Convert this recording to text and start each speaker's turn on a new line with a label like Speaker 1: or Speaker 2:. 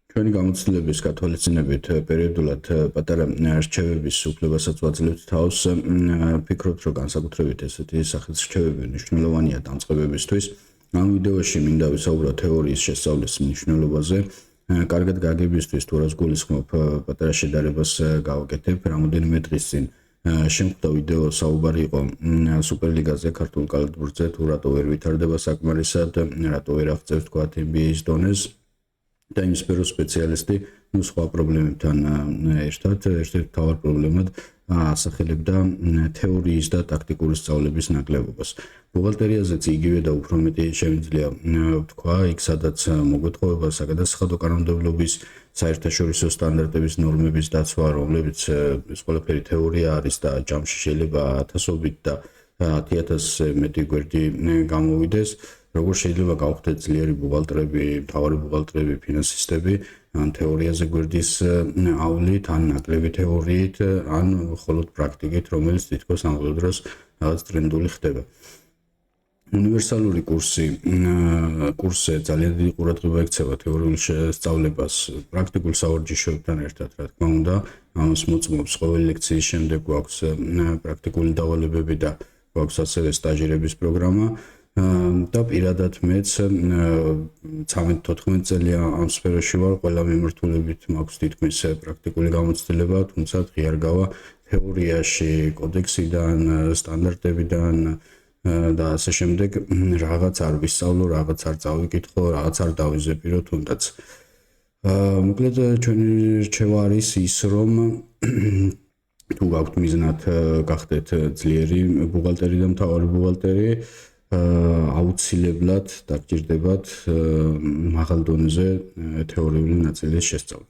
Speaker 1: ჩვენი გამოცდილების გათვალისწინებით პერიოდულად პატარა რჩევების უფლებასაც ვაძლევთ თავს. Ვფიქრობთ, რომ განსაკუთრებით ესეთი სახის რჩევები მნიშვნელოვანია დამწყებებისთვის. ამ ვიდეოში მინდა ვისაუბრო თეორიის შესწავლის მნიშვნელობაზე. კარგად გაგებისთვის თუ რას გულისხმობ პატარა შედარებას გავაკეთებ. რამოდენიმე დღის წინ შემდგომ ვიდეო საუბარი იყო სუპერლიგაზე, ქართულ კალათბურთზე, თუ რატო ვერ ვითარდება საკმარისად, რატო ვერ აღწევს თქვა NBA-ის დონეს. და იმ სფეროს სპეციალისტი სხვა პრობლემებთან ერთად ერთ-ერთ მთავარ პრობლემად ასახელებდა თეორიის და ტაქტიკური სწავლების ნაკლებობას. ბუღალტერიაზეც იგივე და უფრო მეტი შემიძლია ვთქვა, იქ სადაც მოგვეთხოვება საგადასახადო კანონმდებლობის, საერთაშორისო სტანდარტების ნორმების დაცვა, რომლებიც ეს ყველაფერი თეორია არის და ჯამში შეიძლება 1000-ობით და 10,000 მეტი გვერდი გამოვიდეს. როგორ შეიძლება გავხდეთ ძლიერი ბუღალტრები, მთავარი ბუღალტრები, ფინანსისტები, ან თეორიაზე გვერდისავლით, ან ნაკლები თეორიით, ან მხოლოდ პრაქტიკით, რომელიც თითქოს ამ დროს რაღაც ტრენდული ხდება. უნივერსალური კურსზე ძალიან დიდი ყურადღება ექცევა თეორიულ სწავლებას პრაქტიკულ სავარჯიშოებთან ერთად, რა თქმა უნდა, ამას მოწმობს ყოველი ლექციის შემდეგ გვაქვს პრაქტიკული დავალებები და გვაქვს ასევე სტაჟირების პროგრამა. და პირადად მეც 13-14 წელია ამ სფეროში ვარ, ყველა მიმართულებით მაქვს თითქმის პრაქტიკული გამოცდილება, თუმცა ღიარ გავა თეორიაში, კოდექსიდან, სტანდარტებიდან და ასე შემდეგ რაღაც არ ვისწავლო, რაღაც არ წავიკითხო, რაღაც არ დავიზეპირო თუნდაც. მოკლედ ჩვენი რჩევა არის ის, რომ თუ გაქვთ მიზნად გახდეთ ძლიერი ბუღალტერი და მთავარი ბუღალტერი, აუცილებლად დაგჭირდებათ მაღალ დონეზე თეორიული ნაწილის შესწავლა.